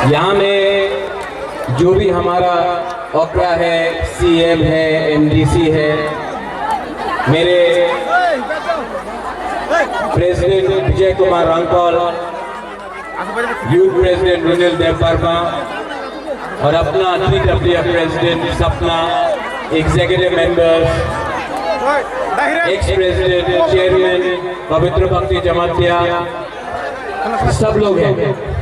यहाँ में जो भी हमारा ओकरा है, सीएम है, एमडीसी है, मेरे president Vijay Kumar रांगपाल, youth president रुनिल देव वर्मा और अपना TWF प्रेसिडेंट सपना, executive members, ex president chairman पवित्र भक्ति जमातिया, सब लोग हैं।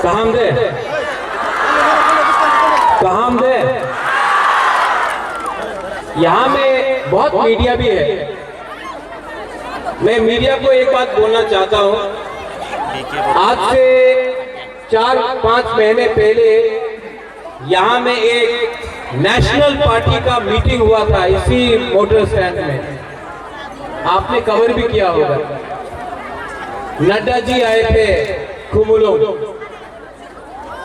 कहाँ दे यहाँ में बहुत मीडिया भी है। मैं मीडिया को एक बात बोलना चाहता हूँ, आज से 4-5 महीने पहले यहाँ में एक नेशनल पार्टी का मीटिंग हुआ था इसी मोटर स्टैंड में, आपने कवर भी किया होगा। नड्डा जी आए थे खुमुलुंग,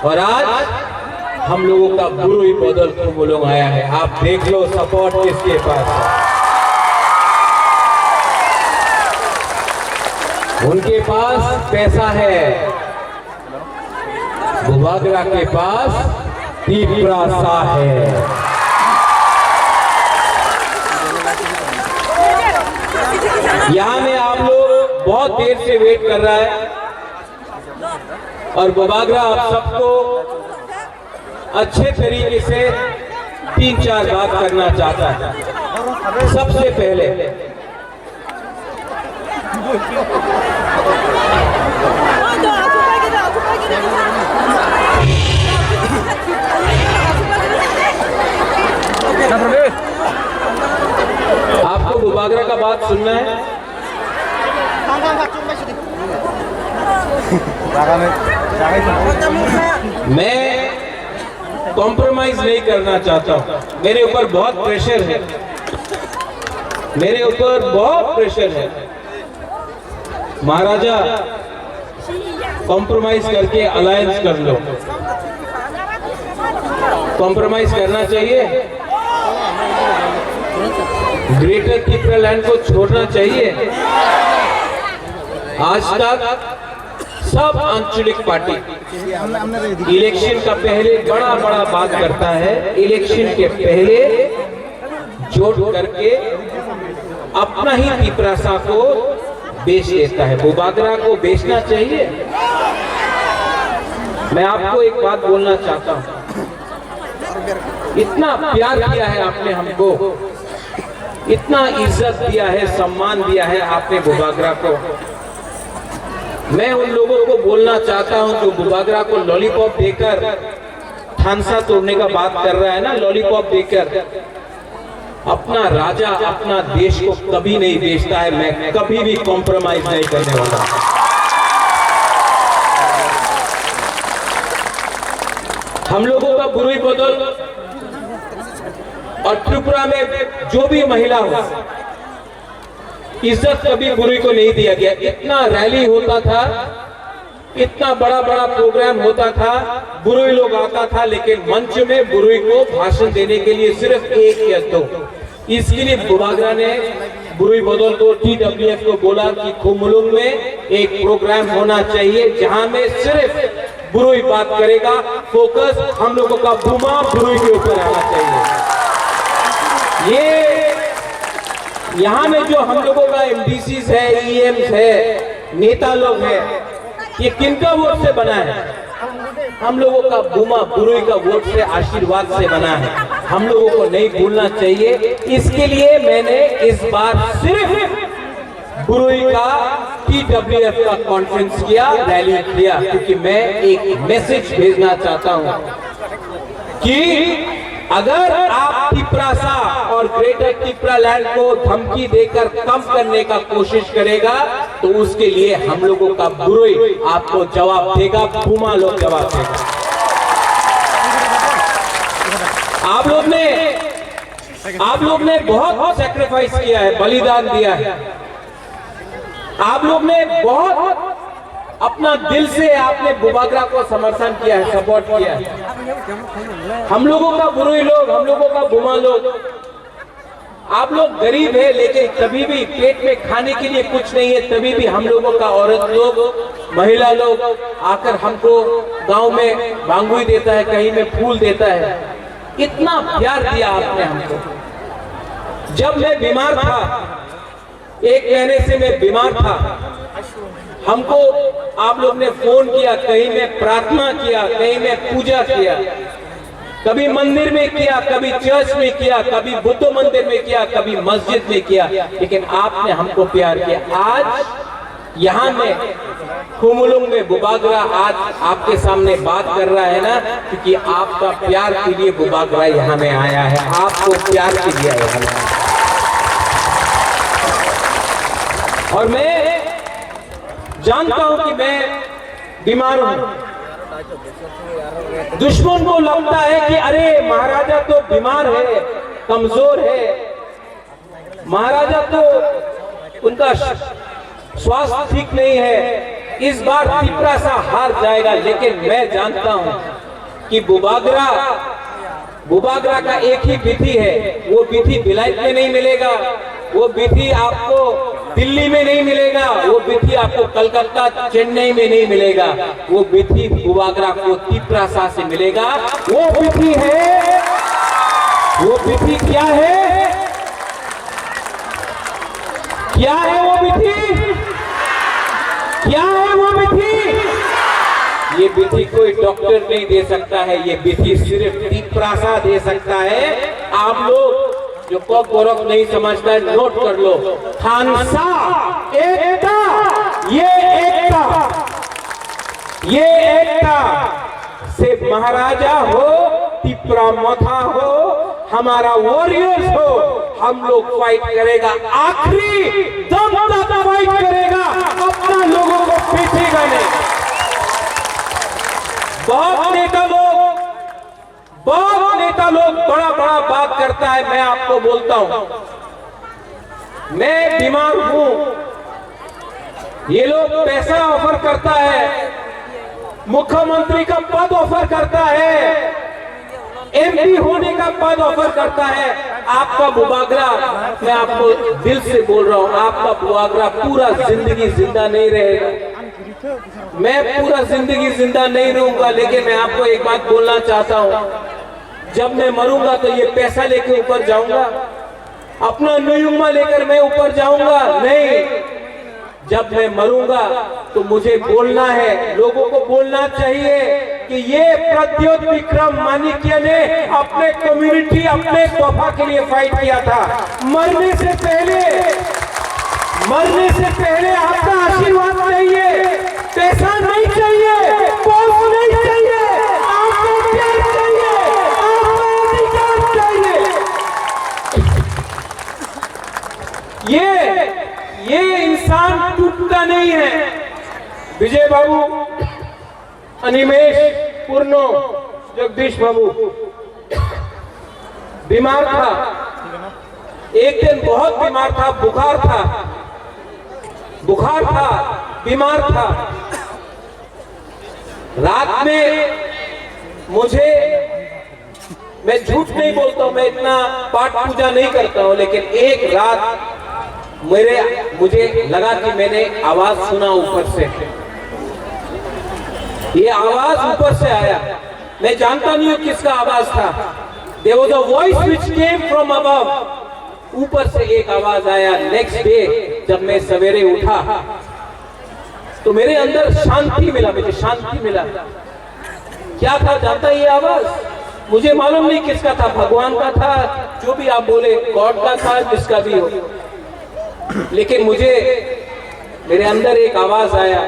और आज हम लोगों का बुरुई बदल खुमुलुंग आया है। आप देख लो सपोर्ट किसके पास है। उनके पास पैसा है, बुबागरा के पास तीव्रता है। यहाँ में आप लोग बहुत देर से वेट कर रहा है, और बुबागरा आप सबको अच्छे तरीके से 3-4 बात करना चाहता है। सबसे पहले आपको बुबागरा का बात सुनना है। मैं कॉम्प्रोमाइज नहीं करना चाहता हूं, मेरे ऊपर बहुत प्रेशर है, मेरे ऊपर बहुत प्रेशर है। महाराजा कॉम्प्रोमाइज करके अलायंस कर लो। कॉम्प्रोमाइज करना चाहिए, ग्रेटर त्रिपुरा लैंड को छोड़ना चाहिए। आज तक सब आंचलिक पार्टी इलेक्शन का पहले बड़ा बात करता है, इलेक्शन के पहले जोड़ करके अपना ही त्रिपुरा को बेच देता है। बुबागरा को बेचना चाहिए। मैं आपको एक बात बोलना चाहता हूं, इतना प्यार किया है आपने हमको, इतना इज्जत दिया है, सम्मान दिया है आपने बुबागरा को। मैं उन लोगों को बोलना चाहता हूं जो बुबागरा को लॉलीपॉप देकर थानसा तोड़ने का बात कर रहा है ना, लॉलीपॉप देकर। अपना राजा अपना देश को कभी नहीं बेचता है। मैं कभी भी कॉम्प्रोमाइज नहीं करने वाला। हम लोगों का बुरुई बदल और त्रिपुरा में जो भी महिला हो, इज्जत कभी बुरुई को नहीं दिया गया। इतना रैली होता था, इतना बड़ा प्रोग्राम होता था, बुरुई लोग आता था, लेकिन मंच में बुरुई को भाषण देने के लिए सिर्फ 1 या 2। इसके लिए बुबागरा ने बुरुई बदल को, TWF को बोला कि खुमुलुंग में एक प्रोग्राम होना चाहिए जहां में सिर्फ बुरुई बात करेगा। फोकस हम लोगों का बुमा बुरुई के ऊपर आना चाहिए। ये यहाँ में जो हम लोगों का MDCs है, EMs है, नेता लोग हैं, ये किनका वोट से बना है? हम लोगों का बुमा बुरुई का वोट से, आशीर्वाद से बना है। हम लोगों को नहीं भूलना चाहिए। इसके लिए मैंने इस बार सिर्फ बुरुई का TWF का कॉन्फ्रेंस किया, रैली किया, क्योंकि मैं एक मैसेज भेजना चाहता हूं कि अगर आप त्रिपुरा और ग्रेटर त्रिपुरा लैंड को धमकी देकर कम करने का कोशिश करेगा तो उसके लिए हम लोगों का बुरुई आपको जवाब देगा, बुमा लोग जवाब देगा। आप लोग ने बहुत सैक्रिफाइस किया है, बलिदान दिया है। आप लोग ने बहुत अपना दिल से आपने बुबागरा को समर्थन किया है, सपोर्ट किया है। हम लोगों का बुरुई लोग, हम लोगों का बुमा लोग आप लोग गरीब है लेकिन कभी भी पेट में खाने के लिए कुछ नहीं है, तभी भी हम लोगों का औरत लोग, महिला लोग आकर हमको गांव में भांगुई देता है, कहीं में फूल देता है। इतना प्यार दिया आपने हमको। जब मैं बीमार था, 1 महीने से मैं बीमार था, हमको आप लोग ने फोन किया, कहीं में प्रार्थना किया, कहीं में पूजा किया, कभी मंदिर में किया, कभी चर्च में किया, कभी बुद्ध मंदिर में किया, कभी मस्जिद में किया, लेकिन आपने हमको प्यार किया। आज यहाँ में खुमुलुंग में बुबागरा आज आपके सामने बात कर रहा है ना, क्योंकि आपका प्यार के लिए बुबागरा यहाँ में आया है, आपको प्यार के लिए आया है। और मैं जानता हूं कि मैं बीमार हूं। दुश्मन को लगता है कि अरे महाराजा तो बीमार है, कमजोर है, महाराजा तो उनका स्वास्थ्य ठीक नहीं है, इस बार तिपरा सा हार जाएगा। लेकिन मैं जानता हूं कि बुबागरा का एक ही विधि है, वो विधि बिलायत में नहीं मिलेगा, वो विधि आपको दिल्ली में नहीं मिलेगा, वो विधि आपको कलकत्ता चेन्नई में नहीं मिलेगा, वो विधि बुबागरा को तिपरासा से मिलेगा। वो विधि है, वो विधि क्या है, क्या है वो विधि, क्या है वो विधि? ये विधि कोई डॉक्टर नहीं दे सकता है, ये विधि सिर्फ तिपरासा दे सकता है। आप लोग जो कोक बोरक नहीं समझता है, नोट कर लो, खानसा एकता, ये एकता, ये एकता से महाराजा हो, तिपरा मथा हो, हमारा वॉरियर्स हो, हम लोग फाइट करेगा, आखिरी दम तक फाइट करेगा, अपना लोगों को पीछेगा नहीं। बहुत नेता लोग बड़ा बड़ा बात करता है, मैं आपको बोलता हूं, मैं बीमार हूं, ये लोग पैसा ऑफर करता है, मुख्यमंत्री का पद ऑफर करता है, एमपी होने का पद ऑफर करता है। आपका बुबागरा, मैं आपको दिल से बोल रहा हूं, आपका बुबागरा पूरा जिंदगी जिंदा नहीं रहेगा, मैं पूरा जिंदगी जिंदा नहीं रहूंगा। लेकिन मैं आपको एक बात बोलना चाहता हूं, जब मैं मरूंगा तो ये पैसा लेकर ऊपर जाऊंगा, अपना नुयुम्मा लेकर मैं ऊपर जाऊंगा नहीं। जब मैं मरूंगा तो मुझे बोलना है, लोगों को बोलना चाहिए कि ये प्रद्योत विक्रम माणिक्य ने अपने कम्युनिटी, अपने तोहफा के लिए फाइट किया था। मरने से पहले आपका आशीर्वाद चाहिए, पैसा नहीं चाहिए, पोस्ट नहीं चाहिए, आपको प्यार चाहिए, आपको अधिकार चाहिए। ये इंसान टूटता नहीं है। विजय बाबू, अनिमेश, पूर्णो, जगदीश बाबू बीमार था, एक दिन बहुत बीमार था, बुखार था, बीमार था। रात में मैं झूठ नहीं बोलता हूं, मैं इतना पाठ पूजा नहीं करता हूं, लेकिन एक रात मुझे लगा कि मैंने आवाज सुना ऊपर से, ये आवाज ऊपर से आया, मैं जानता नहीं हूं किसका आवाज था। There was a voice which came from above, ऊपर से एक आवाज आया। नेक्स्ट डे जब मैं सवेरे उठा तो मेरे अंदर शांति मिला, मुझे शांति मिला। क्या था जानता है ये आवाज? मुझे मालूम नहीं किसका था, भगवान का था, जो भी आप बोले, गॉड का था, जिसका भी हो, लेकिन मेरे अंदर एक आवाज आया,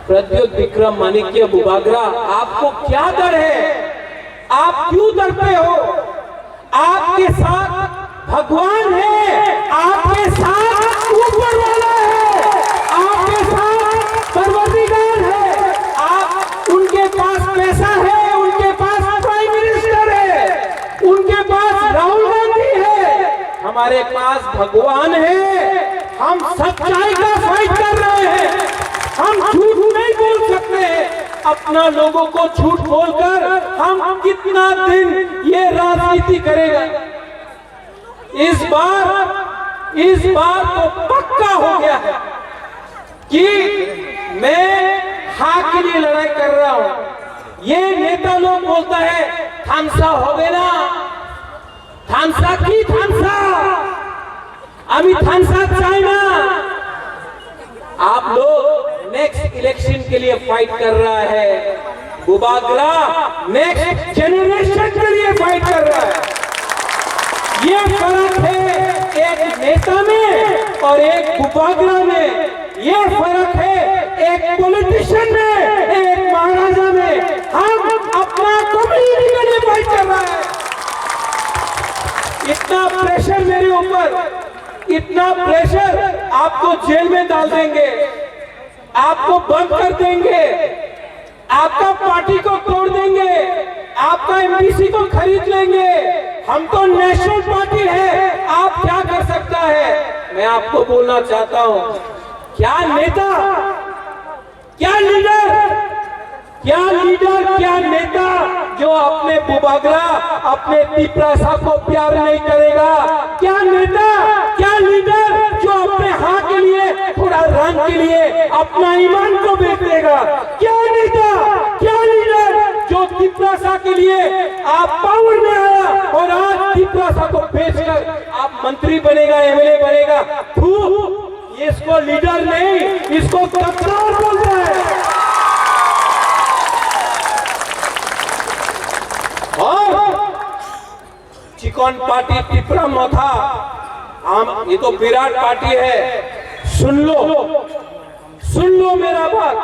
प्रद्योत विक्रम माणिक्य बुबागरा, आपको क्या डर है? आप क्यों डरते हो? आपके साथ भगवान है, आपके साथ ऊपर वाला है, आपके साथ परवरदिगार है। आप उनके पास पैसा है, उनके पास प्राइम मिनिस्टर है, उनके पास राहुल गांधी है, हमारे पास भगवान है। हम सच्चाई का फाइट कर रहे हैं, हम झूठ नहीं बोल सकते हैं। अपना लोगों को झूठ बोलकर हम कितना दिन ये राजनीति करेगा? इस बार तो पक्का हो गया है कि मैं हाँ के लिए लड़ाई कर रहा हूं। ये नेता लोग बोलता है थामसा होगे ना, थामसा की थामसा, अभी थामसा चाइना। आप लोग नेक्स्ट इलेक्शन के लिए फाइट कर रहा है, बुबागरा नेक्स्ट जेनरेशन के लिए फाइट कर रहा है। ये फर्क है एक नेता में और एक बुबागरा में, ये फर्क है एक पॉलिटिशियन में, एक महाराजा में। हम अपना कम्युनिटी के लिए फाइट कर रहा है। इतना प्रेशर मेरे ऊपर, इतना प्रेशर, आपको जेल में डाल देंगे, आपको बंद कर देंगे, आपका पार्टी को तोड़ देंगे, आपका एमपीसी को खरीद लेंगे। हम तो नेशनल पार्टी है, आप क्या कर सकता है? मैं आपको बोलना चाहता हूं, क्या नेता, क्या लीडर, क्या नेता जो अपने बुबागरा, अपने तिपरासा को प्यार नहीं करेगा? क्या नेता, क्या लीडर जो अपने हाँ के लिए, थोड़ा रंग के लिए अपना ईमान को बेच देगा? क्या नेता, क्या लीडर जो तिपरासा के लिए आप पावर में आया और आज तिपरासा को बेचकर आप मंत्री बनेगा, एमएलए बनेगा? इसको लीडर नहीं, इसको गद्दार बोलता है। और चिकन पार्टी टिपरा मथा, हम ये तो विराट पार्टी है। सुन लो मेरा बात,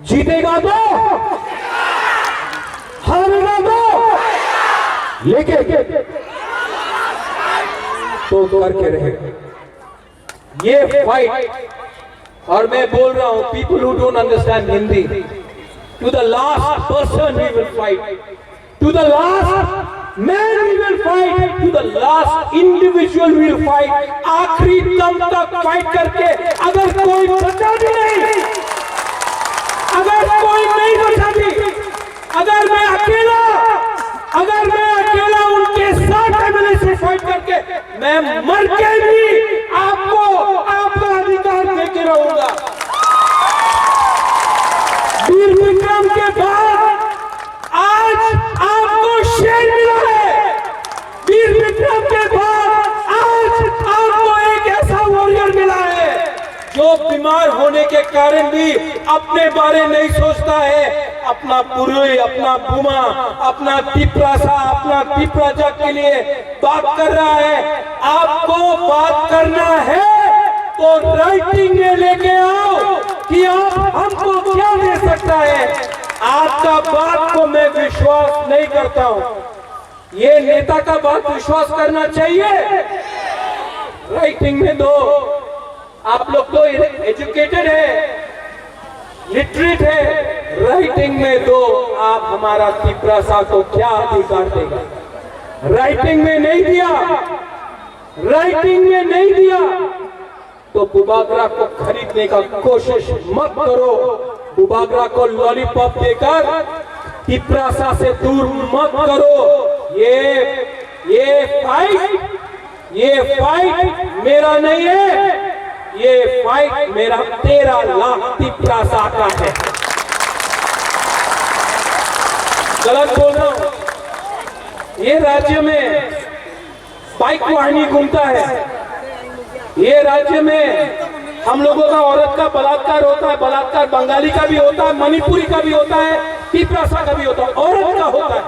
जीतेगा तो, हारेगा तो, लेके तो करके रहेगा ये फाइट। और मैं बोल रहा हूं, people who don't understand Hindi, to the last person we will fight, to the last man we will fight, to the last individual we will fight. आखिरी दम तक फाइट करके अगर कोई बचा भी नहीं, अगर कोई नहीं बचा भी, अगर मैं अकेला उनके साथ एमएलए से फाइट करके मैं मर के भी आपको आपका अधिकार देके रहूंगा। वीर विक्रम के बाद आज आपको शेर मिला है। वीर विक्रम के बाद आज आपको एक ऐसा वॉरियर मिला है जो बीमार होने के कारण भी अपने बारे नहीं सोचता है, अपना पुरुई, अपना बुमा, अपना तिपरासा, अपना तिपराजा के लिए बात कर रहा है। आपको बात करना है तो राइटिंग में लेके आओ कि आप हमको क्या दे सकता है। आपका बात को मैं विश्वास नहीं करता हूं। ये नेता का बात विश्वास करना चाहिए, राइटिंग में दो। आप लोग तो एजुकेटेड है, लिटरेट है, राइटिंग में दो। आप हमारा तिपरासा को क्या अधिकार देगा? राइटिंग में नहीं दिया, राइटिंग में नहीं दिया तो बुबागरा को खरीदने का कोशिश मत करो। बुबागरा को लॉलीपॉप देकर तिपरासा से दूर मत करो। ये फाइट मेरा नहीं है, ये फाइट मेरा 13 लाख तिपरासा का है। गलत बोल रहा हूं? ये राज्य में बाइक वाहिनी घूमता है, ये राज्य में हम लोगों का औरत का बलात्कार होता है। बलात्कार बंगाली का भी होता है, मणिपुरी का भी होता है, तिपरासा का भी होता है, औरत का होता है।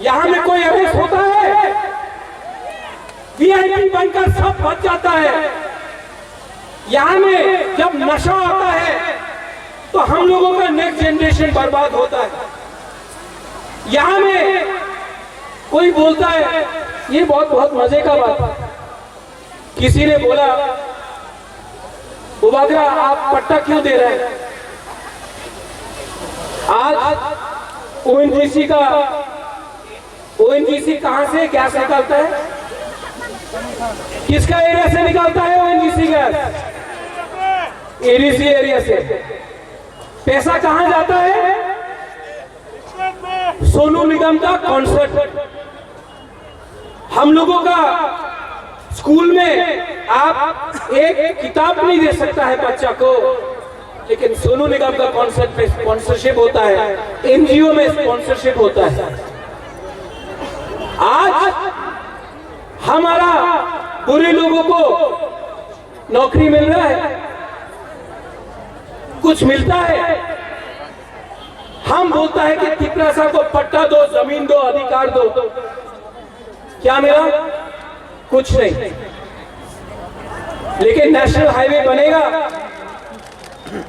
यहां में कोई अरेस्ट होता है, वीआईपी बनकर सब बच जाता है। यहां में जब नशा आता है तो हम लोगों का नेक्स्ट जनरेशन बर्बाद होता है। यहां में कोई बोलता है, ये बहुत मजे का बात है, किसी ने बोला बुबागरा आप पट्टा क्यों दे रहे हैं? आज ओएनजीसी कहां से गैस निकालता है? किसका एरिया से निकालता है ओएनजीसी गैस? एडीसी एरिया से। पैसा कहां जाता है? सोनू निगम का कॉन्सर्ट। हम लोगों का स्कूल में आप एक किताब नहीं दे सकता है बच्चा को, लेकिन सोनू निगम का कॉन्सेप्ट में स्पॉन्सरशिप होता है, एनजीओ में स्पॉन्सरशिप होता है। आज हमारा बुरे लोगों को नौकरी मिल रहा है, कुछ मिलता है। हम बोलता है कि तिपरासा को पट्टा दो, जमीन दो, अधिकार दो, क्या मिला? कुछ नहीं। लेकिन नेशनल हाईवे बनेगा,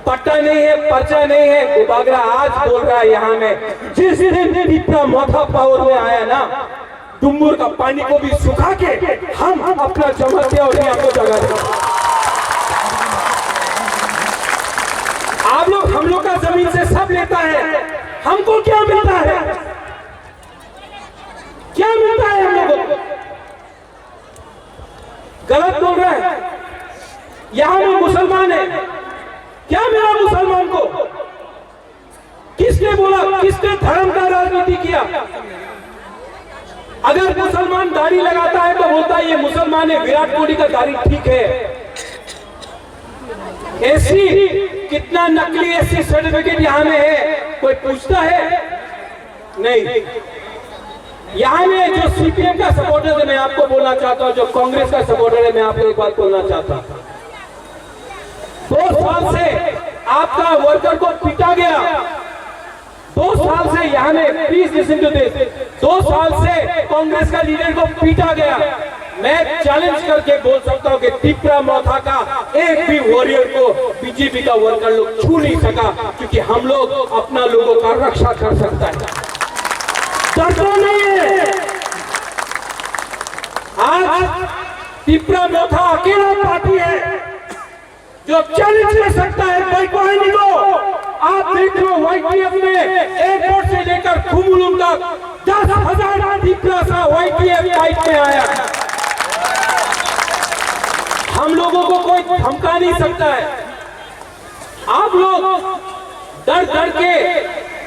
पट्टा नहीं है, पर्चा नहीं है। गुबागरा आज बोल रहा है यहां में, जिस दिन तिपरा मोथा पावर में आया ना, डुम्बुर का पानी को भी सुखा के हम अपना जमहरिया और यहाँ को जगा देंगे। आप लोग हम लोग का जमीन से सब लेता है, हमको क्या मिलता है? क्या मिलता है हम लोगों को? गलत बोल रहा है। यहां में मुसलमान है, क्या मिला मुसलमान को? किसने बोला? किसने धर्म का राजनीति किया? अगर मुसलमान दाढ़ी लगाता है तो बोलता है ये मुसलमान है, विराट कोहली का दाढ़ी ठीक है। एससी, कितना नकली एससी सर्टिफिकेट यहां में है, कोई पूछता है? नहीं। यहां में जो सीपीएम का सपोर्टर है, मैं आपको बोलना चाहता हूं, जो कांग्रेस का सपोर्टर है, मैं आपको एक बात बोलना चाहता हूं। 2 साल से आपका वर्कर को पीटा गया, 2 साल से यहां में, प्लीज लिसन टू दिस, 2 साल से कांग्रेस का लीडर को पीटा गया। मैं चैलेंज करके बोल सकता हूं कि तिपरा मोथा का एक भी वॉरियर को बीजेपी का वर्कर लोग छू नहीं सका, क्योंकि हम लोग अपना लोगों का रक्षा कर सकता है, डरता नहीं है। आज तिपरा मोथा अकेला पार्टी है जो चैलेंज कर सकता है बाइक को। आप देख लो, वाईटीएफ में एयरपोर्ट से लेकर खुमुलुम तक 10,000 तिपरासा वाईटीएफ बाइक में आया। हम लोगों को कोई धमका नहीं सकता है। आप लोग डर डर के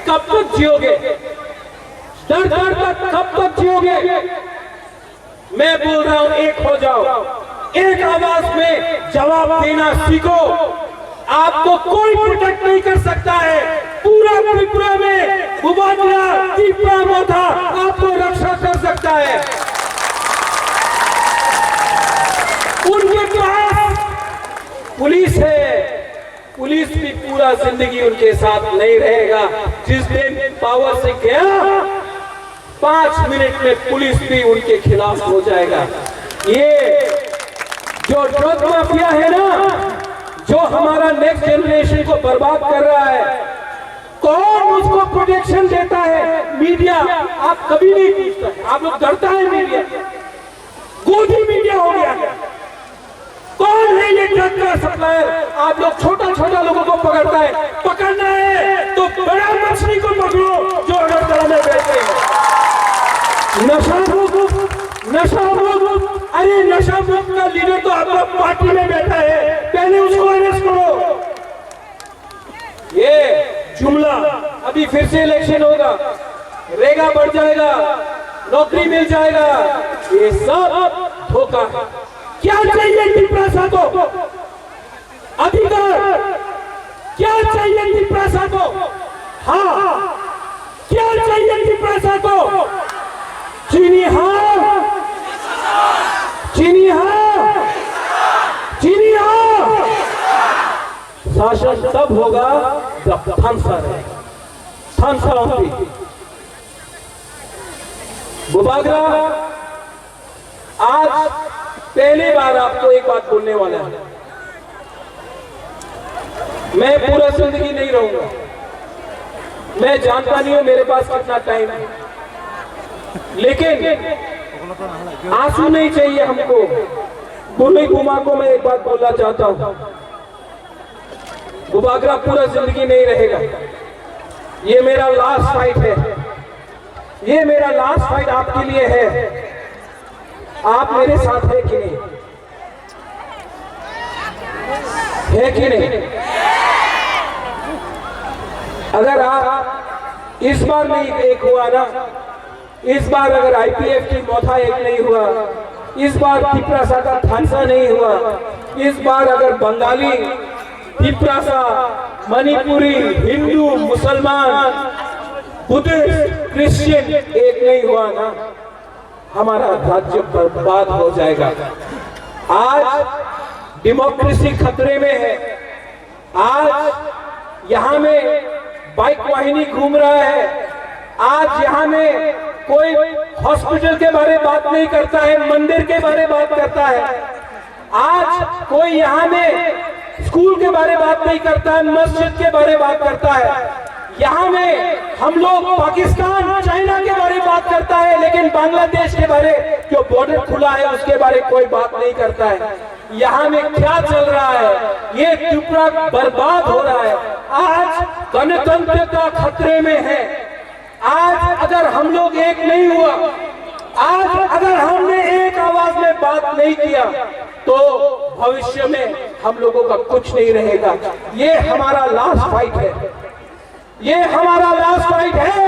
कब तक जियोगे? डर डर कर कब तक जियोगे? मैं बोल रहा हूं, एक हो जाओ, एक आवाज में जवाब देना सीखो। आपको कोई प्रोटेक्ट नहीं कर सकता है। पूरा त्रिपुरा में गुबागरा, तिपरा मोथा आपको रक्षा कर सकता है। उनके पास पुलिस है, पुलिस भी पूरा जिंदगी उनके साथ नहीं रहेगा। जिस दिन पावर से गया, 5 मिनट में पुलिस भी उनके खिलाफ हो जाएगा। ये जो ड्रग माफिया है ना, जो हमारा नेक्स्ट जनरेशन को बर्बाद कर रहा है, कौन उसको प्रोटेक्शन देता है? मीडिया। आप कभी नहीं पूछता, आप लोग डरता है मीडिया, गोदी मीडिया हो गया। कौन है ये ड्रग का सप्लायर? आप लोग छोटा छोटा लोगों को पकड़ता है। पकड़ना है तो बड़ा मछली को पकड़ो जो अगरतला में बैठे हैं। नशा मुक्त, अरे नशा मुक्त का लीडर तो आपका पार्टी में बैठा है, पहले उसको अरेस्ट करो। ये जुमला, अभी फिर से इलेक्शन होगा, रेगा बढ़ जाएगा, नौकरी मिल जाएगा, ये सब धोखा है। क्या चाहिए तिपरासा को? अधिकार। क्या चाहिए तिपरासा को? हाँ, क्या चाहिए तिपरासा को? चीनी हाँ, चीनी हाँ, चीनी हाँ। शासन तब होगा जब थानसा रहेगा, थानसा होगी। गुबागरा आज पहली बार आपको एक बात बोलने वाला है। मैं पूरा जिंदगी नहीं रहूंगा, मैं जानता नहीं हूं मेरे पास कितना टाइम है, लेकिन आंसू नहीं चाहिए हमको। बुरी गुमा को मैं एक बात बोलना चाहता हूं, गुबागरा पूरा जिंदगी नहीं रहेगा। ये मेरा लास्ट फाइट है, ये मेरा लास्ट फाइट आपके लिए है। आप मेरे साथ है कि नहीं? है कि नहीं? अगर आप इस बार नहीं एक हुआ ना, इस बार अगर आईपीएफ की मौथा एक नहीं हुआ, इस बार तिपरासा का थानसा नहीं हुआ, इस बार अगर बंगाली, तिपरासा, मणिपुरी, हिंदू, मुसलमान, बुद्धिस्ट, क्रिश्चियन एक नहीं हुआ ना, हमारा राज्य बर्बाद हो जाएगा। आज डेमोक्रेसी खतरे में है। आज यहाँ में बाइक वाहिनी घूम रहा है। आज यहाँ में कोई हॉस्पिटल के बारे में बात नहीं करता है, मंदिर के बारे में बात करता है। आज कोई यहाँ में स्कूल के बारे में बात नहीं करता है, मस्जिद के बारे में बात करता है। यहाँ में हम लोग पाकिस्तान, चाइना के बारे में बात करता है, लेकिन बांग्लादेश के बारे जो बॉर्डर खुला है उसके बारे में कोई बात नहीं करता है। यहाँ में क्या चल रहा है? ये त्रिपुरा बर्बाद हो रहा है। आज गणतंत्र का खतरे में है। आज अगर हम लोग एक नहीं हुआ, आज अगर हमने एक आवाज में बात नहीं किया, तो भविष्य में हम लोगों का कुछ नहीं रहेगा। ये हमारा लास्ट फाइट है, ये हमारा लास्ट फाइट है।